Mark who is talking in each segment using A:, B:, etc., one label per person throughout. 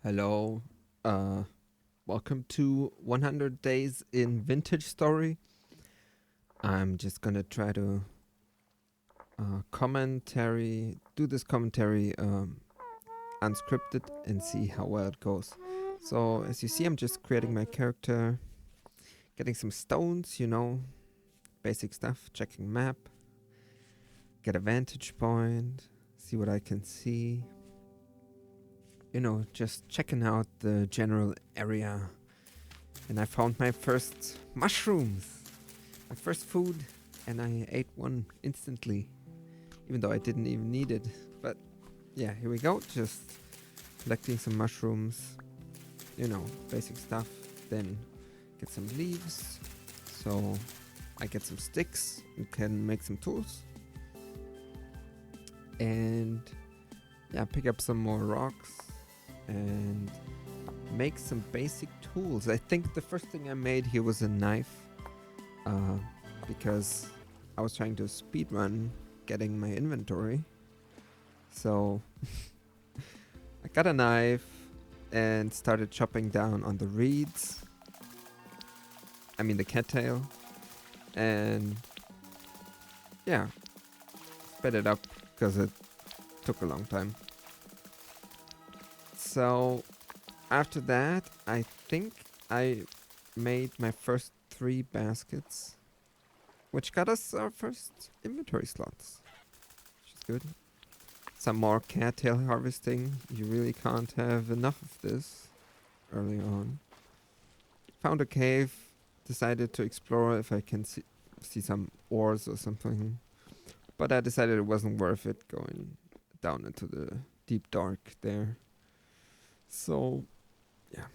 A: Hello. Uh, Welcome to 100 Days in Vintage Story. I'm just gonna try to do this commentary unscripted and see how well it goes. So, as you see, I'm just creating my character, getting some stones, basic stuff, checking map, get a vantage point, see what I can see. Just checking out the general area. And I found my first mushrooms. My first food, and I ate one instantly, even though I didn't even need it. But yeah, here we go, just collecting some mushrooms, basic stuff. Then get some leaves, so I get some sticks and can make some tools. And yeah, pick up some more rocks and make some basic tools. I think the first thing I made here was a knife. Because I was trying to speedrun getting my inventory. So I got a knife and started chopping down on the reeds. I mean the cattail. And yeah, sped it up because it took a long time. So after that, I think I made my first 3 baskets, which got us our first inventory slots, which is good. Some more cattail harvesting. You really can't have enough of this early on. Found a cave, decided to explore if I can see some ores or something. But I decided it wasn't worth it going down into the deep dark there. So, yeah.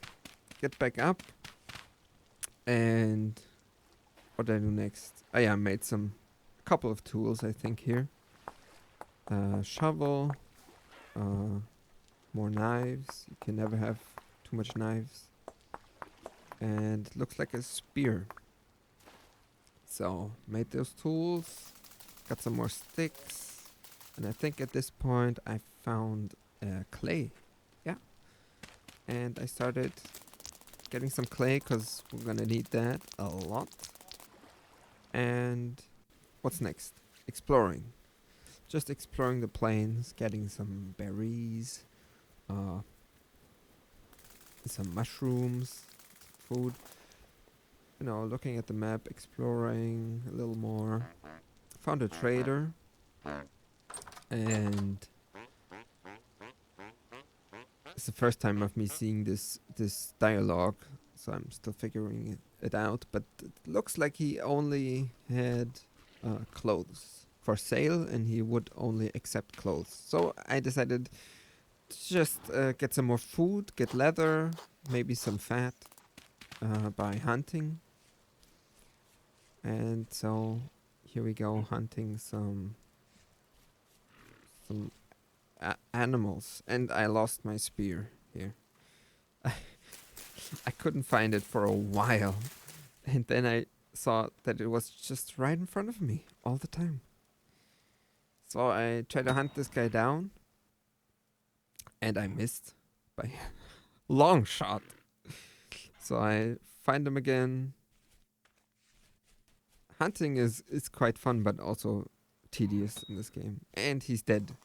A: Get back up. And what did I do next? Oh yeah, I made a couple of tools, I think, here. Shovel, more knives. You can never have too much knives. And it looks like a spear. So, made those tools. Got some more sticks. And I think at this point I found clay. Yeah. And I started getting some clay because we're gonna need that a lot. And what's next? Exploring. Just exploring the plains, getting some berries, some mushrooms, food. Looking at the map, exploring a little more. Found a trader, and it's the first time of me seeing this dialogue, so I'm still figuring it out. But it looks like he only had clothes for sale, and he would only accept clothes. So I decided to just get some more food, get leather, maybe some fat by hunting. And so here we go, hunting some animals. And I lost my spear here. I couldn't find it for a while. And then I saw that it was just right in front of me all the time. So I tried to hunt this guy down. And I missed by long shot. So I find him again. Hunting is quite fun, but also tedious in this game. And he's dead.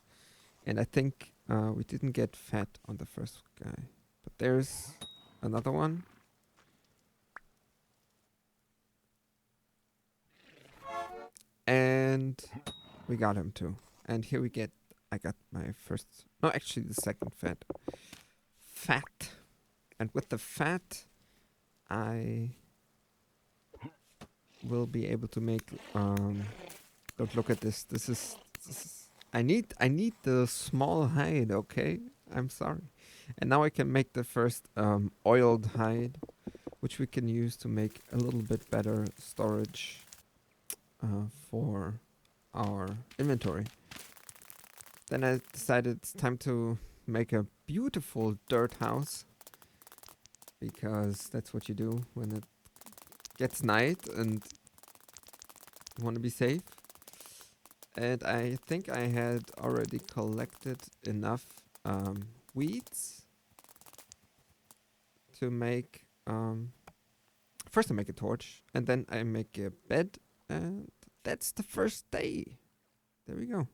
A: And I think we didn't get fat on the first guy. But there's another one. And we got him too. And here I got my first, no, actually the second fat. And with the fat, I will be able to make, don't look at this. This is, I need the small hide, okay? I'm sorry. And now I can make the first oiled hide, which we can use to make a little bit better storage for our inventory. Then I decided it's time to make a beautiful dirt house, because that's what you do when it gets night and you want to be safe. And I think I had already collected enough weeds to make first I make a torch, and then I make a bed, and that's the first day. There we go.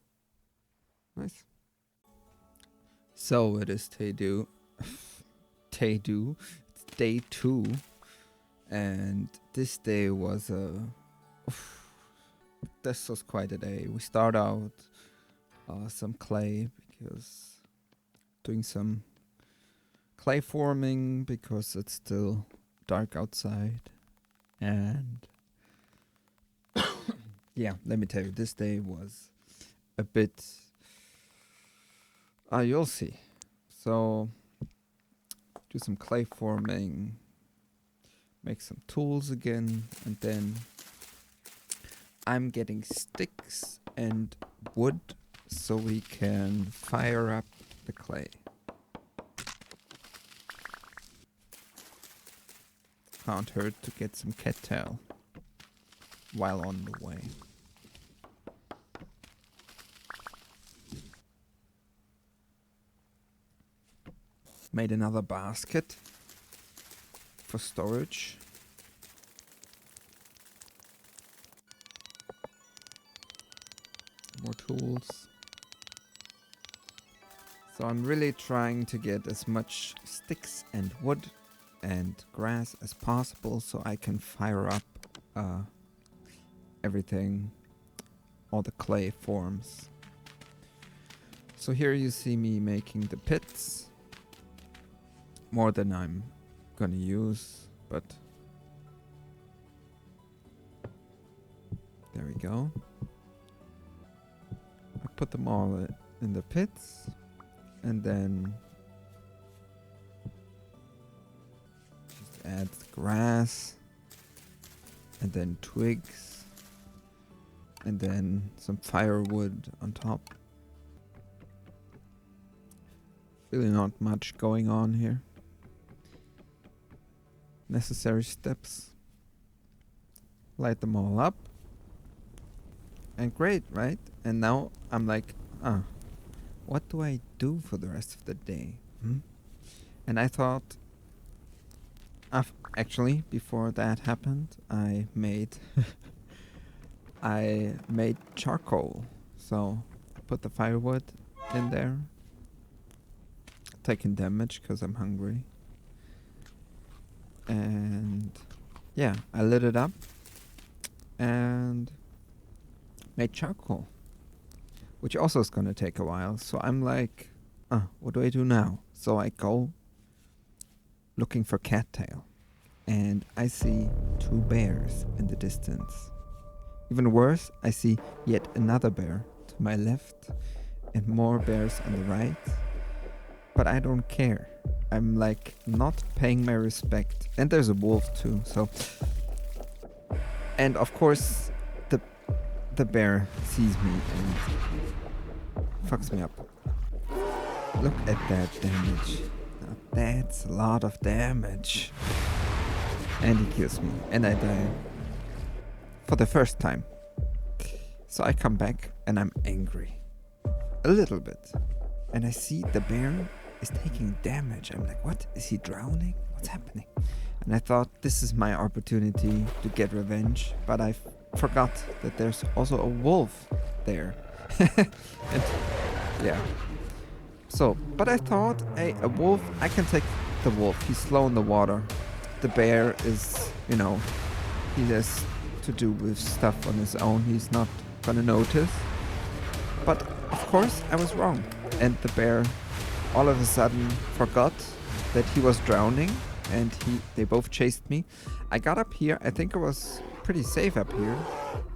A: Nice. So it is day 2, and this day was this was quite a day. We start out some clay, because doing some clay forming because it's still dark outside, and yeah, let me tell you, this day was a bit you'll see. So do some clay forming, make some tools again, and then I'm getting sticks and wood so we can fire up the clay. Can't hurt to get some cattail while on the way. Made another basket for storage. More tools. So I'm really trying to get as much sticks and wood and grass as possible so I can fire up everything, all the clay forms. So here you see me making the pits. More than I'm gonna use, but there we go. I put them all in the pits, and then just add grass, and then twigs, and then some firewood on top. Really not much going on here. Necessary steps. Light them all up. And great, right? And now I'm like, what do I do for the rest of the day? And I thought, actually, before that happened, I made I made charcoal. So I put the firewood in there. Taking damage because I'm hungry. And yeah, I lit it up and made charcoal, which also is gonna take a while. So I'm like, what do I do now? So I go looking for cattail, and I see 2 bears in the distance. Even worse, I see yet another bear to my left and more bears on the right. But I don't care. I'm like not paying my respect. And there's a wolf too, so. And of course, the bear sees me and fucks me up. Look at that damage. Now that's a lot of damage. And he kills me, and I die for the first time. So I come back and I'm angry. A little bit. And I see the bear is taking damage. I'm like, what? Is he drowning? What's happening? And I thought, this is my opportunity to get revenge, but I forgot that there's also a wolf there. And yeah. So, but I thought, hey, a wolf, I can take the wolf. He's slow in the water. The bear is, he has to do with stuff on his own. He's not gonna notice. But of course, I was wrong. And the bear all of a sudden forgot that he was drowning, and they both chased me. I got up here. I think I was pretty safe up here,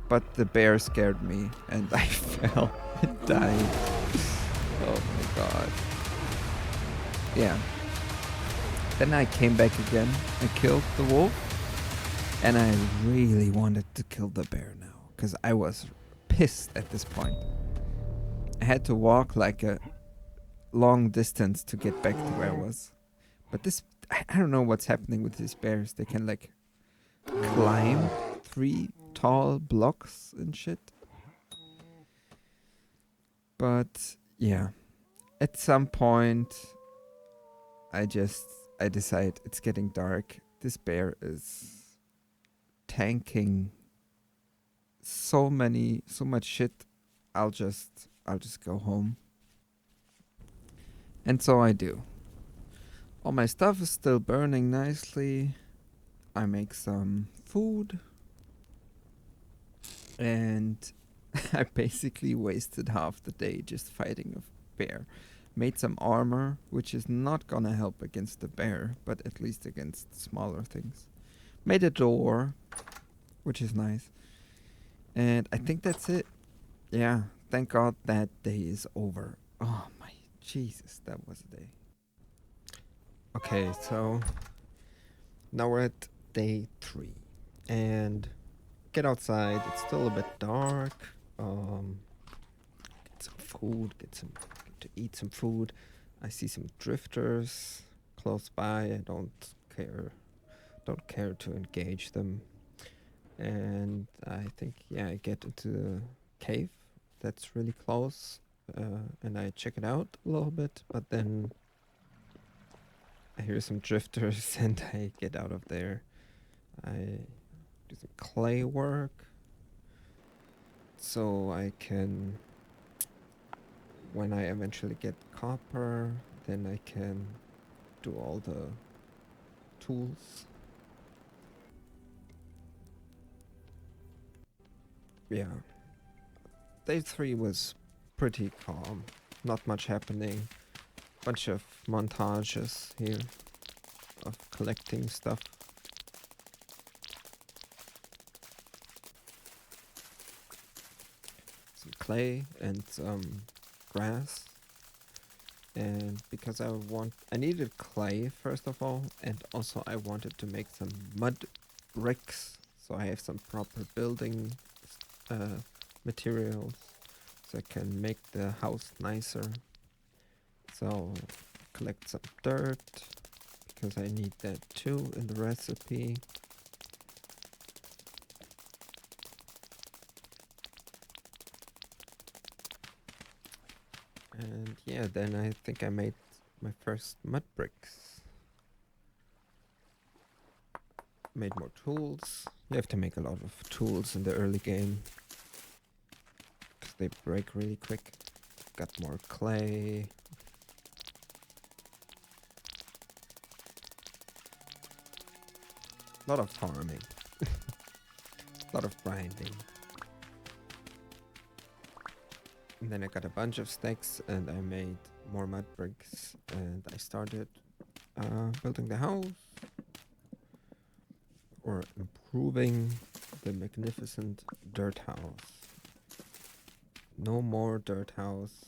A: but the bear scared me and I fell and died. Oh my god. Yeah. Then I came back again and killed the wolf, and I really wanted to kill the bear now because I was pissed at this point. I had to walk like a long distance to get back to where I was. But I don't know what's happening with these bears. They can like climb 3 tall blocks and shit. But yeah, at some point I just I decide it's getting dark. This bear is tanking so much shit. I'll just go home. And so I do. All my stuff is still burning nicely. I make some food. And I basically wasted half the day just fighting a bear. Made some armor, which is not gonna help against the bear, but at least against smaller things. Made a door, which is nice. And I think that's it. Yeah, thank God that day is over. Oh my Jesus, that was a day. Okay, so now we're at day 3. And get outside. It's still a bit dark. Get some food. Get to eat some food. I see some drifters close by. I don't care to engage them. And I think I get into the cave that's really close, and I check it out a little bit. But then I hear some drifters, and I get out of there. I do some clay work so I can, when I eventually get copper, then I can do all the tools. Yeah. Day 3 was pretty calm. Not much happening. Bunch of montages here of collecting stuff. Some clay and some grass. And because I needed clay first of all, and also I wanted to make some mud bricks, so I have some proper building materials, so I can make the house nicer. So collect some dirt, because I need that too in the recipe. And yeah, then I think I made my first mud bricks. Made more tools. You have to make a lot of tools in the early game, because they break really quick. Got more clay. A lot of farming. A lot of grinding. And then I got a bunch of sticks and I made more mud bricks and I started building the house, or improving the magnificent dirt house. No more dirt house.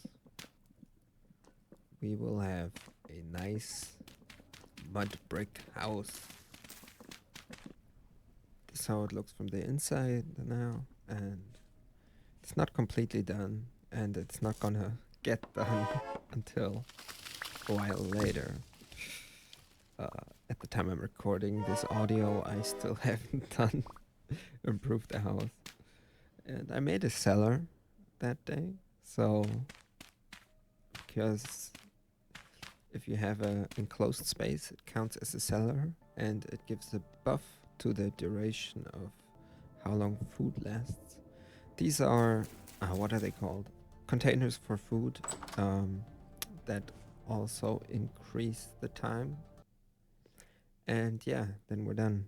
A: We will have a nice mud brick house. This is how it looks from the inside now, and it's not completely done, and it's not gonna get done until a while later. At the time I'm recording this audio, I still haven't done improved the house. And I made a cellar that day, so because if you have an enclosed space, it counts as a cellar, and it gives a buff to the duration of how long food lasts. These are, what are they called? Containers for food that also increase the time. And yeah, then we're done.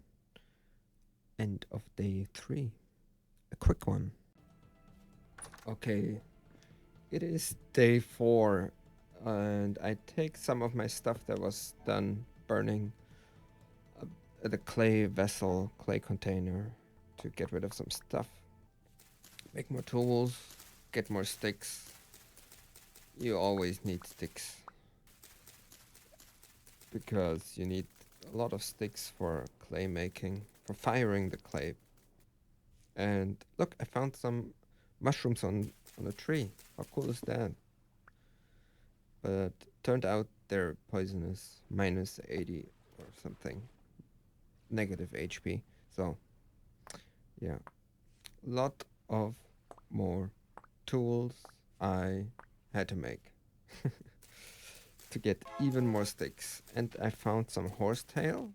A: End of day 3. A quick one. Okay, it is day 4, and I take some of my stuff that was done burning, the clay vessel, clay container, to get rid of some stuff. Make more tools, get more sticks. You always need sticks, because you need a lot of sticks for clay making, for firing the clay. And look, I found some mushrooms on a tree. How cool is that? But turned out they're poisonous, minus 80 or something, negative HP. So yeah, lot of more tools I had to make. to get even more sticks. And I found some horsetail.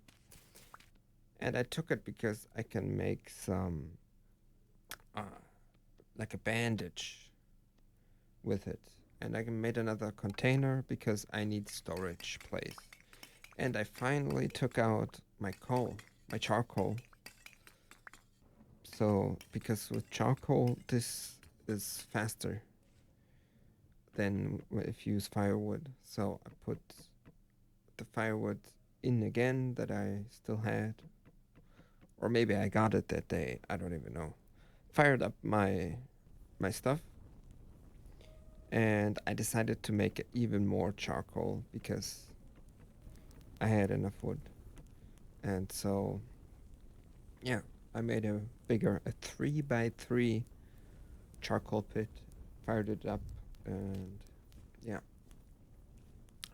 A: And I took it because I can make some, like a bandage with it. And I made another container because I need storage place. And I finally took out my coal, my charcoal. So, because with charcoal, this is faster than if you use firewood. So I put the firewood in again that I still had. Or maybe I got it that day, I don't even know. Fired up my stuff. And I decided to make even more charcoal because I had enough wood. And so, yeah, I made a 3x3 charcoal pit, fired it up, and yeah,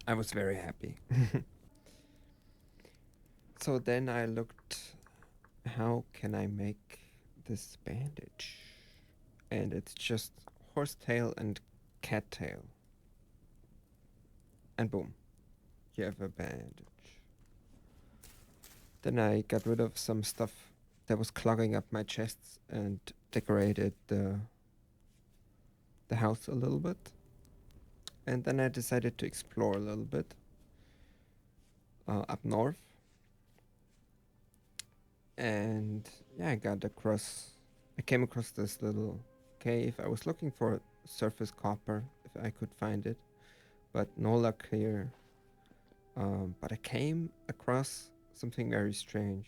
A: I was very happy. So then I looked, how can I make this bandage? And it's just horsetail and cattail. And boom, you have a bandage. Then I got rid of some stuff that was clogging up my chests and decorated the house a little bit. And then I decided to explore a little bit up north. And yeah, I came across this little cave. I was looking for surface copper if I could find it, but no luck here. But I came across something very strange.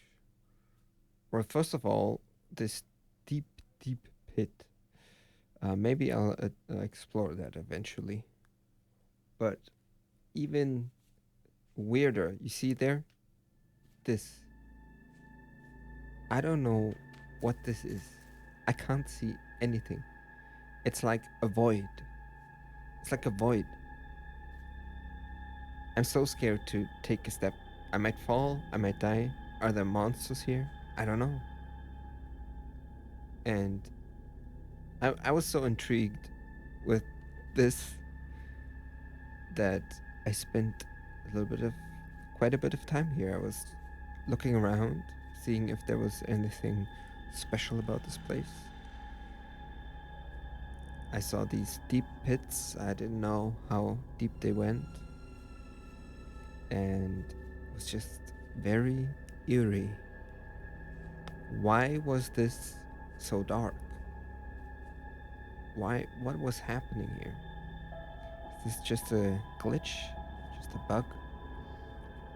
A: Well, first of all, this deep, deep pit. Maybe I'll explore that eventually. But even weirder, you see there? This. I don't know what this is. I can't see anything. It's like a void. It's like a void. I'm so scared to take a step. I might fall, I might die. Are there monsters here? I don't know. And I was so intrigued with this that I spent quite a bit of time here. I was looking around, seeing if there was anything special about this place. I saw these deep pits. I didn't know how deep they went. And it was just very eerie. Why was this so dark? What was happening here? Is this just a glitch? Just a bug?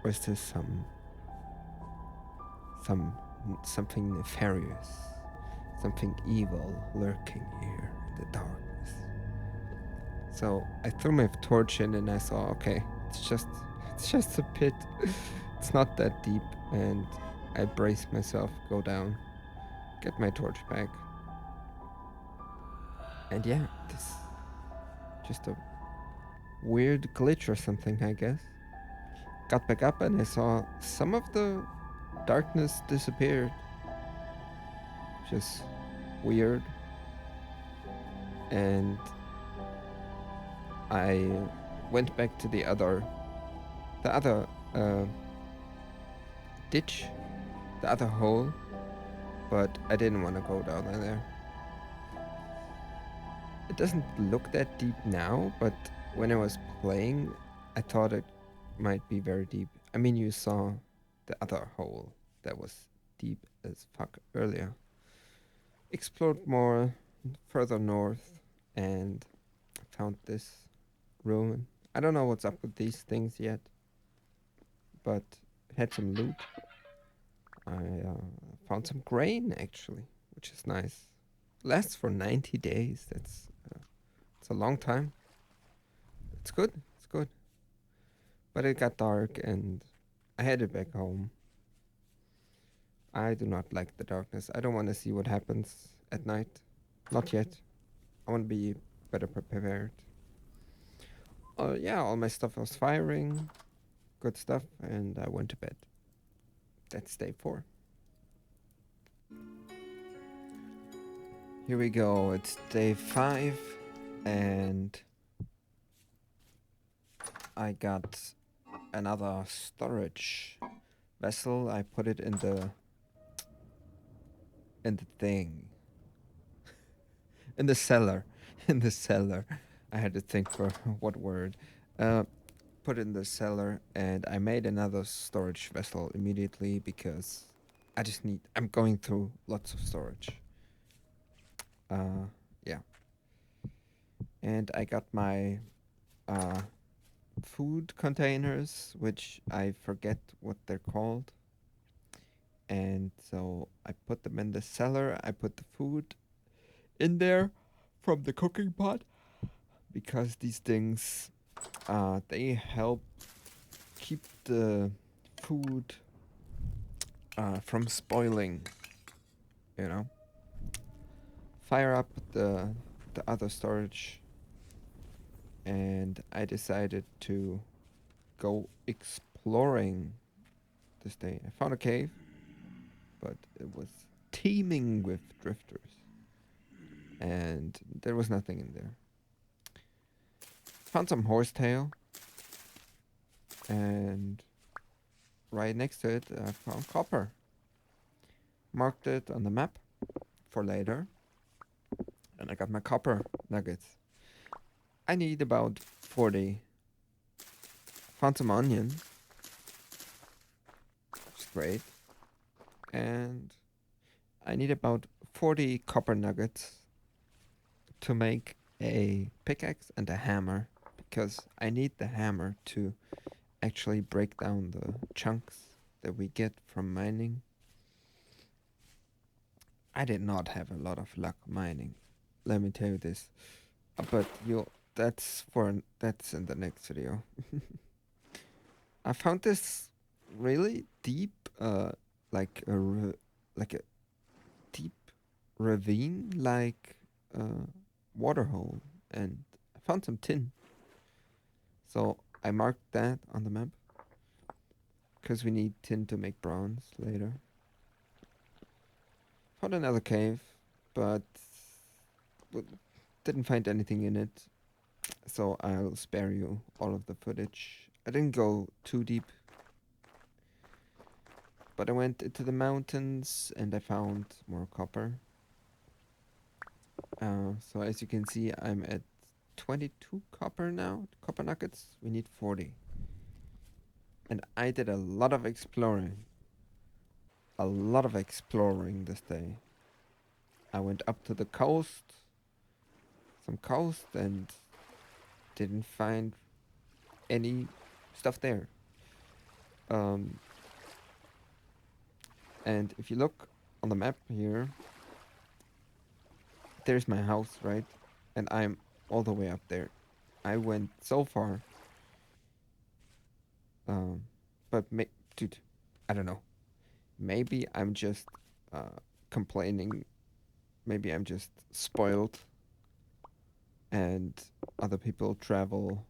A: Or is this something nefarious? Something evil lurking here in the darkness? So I threw my torch in and I saw, okay, it's just a pit. It's not that deep, and I braced myself, go down, get my torch back. And yeah, this just a weird glitch or something, I guess. Got back up and I saw some of the darkness disappeared. Just weird. And I went back to the other ditch, the other hole, but I didn't want to go down there. It doesn't look that deep now, but when I was playing, I thought it might be very deep. I mean, you saw the other hole that was deep as fuck earlier. Explored more further north and found this ruin. I don't know what's up with these things yet, but had some loot. I found some grain actually, which is nice. Lasts for 90 days. It's a long time. It's good. It's good. But it got dark and I headed back home. I do not like the darkness. I don't want to see what happens at night. Not yet. I want to be better prepared. Yeah, all my stuff was firing. Good stuff. And I went to bed. That's day 4. Here we go. It's day 5. And I got another storage vessel. I put it in the thing, in the cellar, in the cellar. I had to think for what word. Uh, put it in the cellar, and I made another storage vessel immediately because I just need. I'm going through lots of storage. Yeah, and I got my uh food containers, which I forget what they're called. And so I put them in the cellar. I put the food in there from the cooking pot because these things, they help keep the food from spoiling. You know, fire up the other storage, and I decided to go exploring this day. I found a cave, but it was teeming with drifters, and there was nothing in there. Found some horsetail, and right next to it, I found copper. Marked it on the map for later, and I got my copper nuggets. I need about 40. Found some onion, which is great, and I need about 40 copper nuggets to make a pickaxe and a hammer, because I need the hammer to actually break down the chunks that we get from mining. I did not have a lot of luck mining, let me tell you this. But that's in the next video. I found this really deep, like like a deep ravine, like water hole, and I found some tin. So I marked that on the map because we need tin to make bronze later. Found another cave, but didn't find anything in it, so I'll spare you all of the footage. I didn't go too deep, but I went into the mountains and I found more copper. So as you can see, I'm at 22 copper now, copper nuggets. We need 40. And I did a lot of exploring. A lot of exploring this day. I went up to the coast, some coast, and didn't find any stuff there. And if you look on the map here, there's my house, right? And I'm all the way up there. I went so far. But dude, I don't know. Maybe I'm just complaining. Maybe I'm just spoiled. And other people travel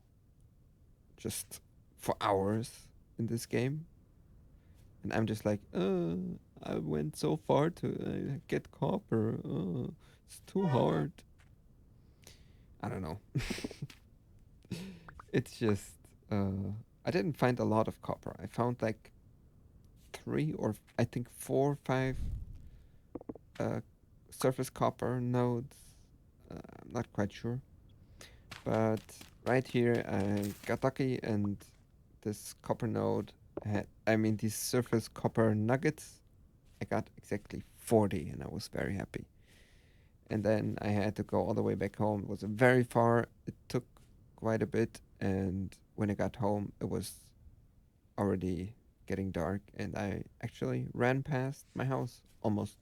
A: just for hours in this game. And I'm just like, I went so far to get copper. It's too hard. I don't know. It's just, I didn't find a lot of copper. I found like 3 or I think 4 or 5 surface copper nodes. I'm not quite sure. But right here, I got lucky, and this copper node these surface copper nuggets, I got exactly 40, and I was very happy. And then I had to go all the way back home. It was very far. It took quite a bit, and when I got home, it was already getting dark, and I actually ran past my house almost.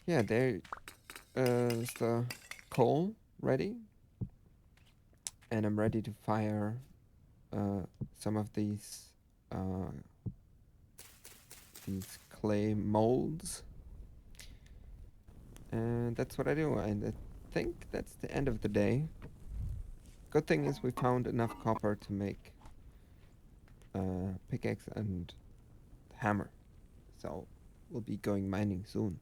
A: Yeah, there is the coal ready, and I'm ready to fire some of these clay molds, and that's what I do. And I think that's the end of the day. Good thing is we found enough copper to make pickaxe and hammer, so we'll be going mining soon.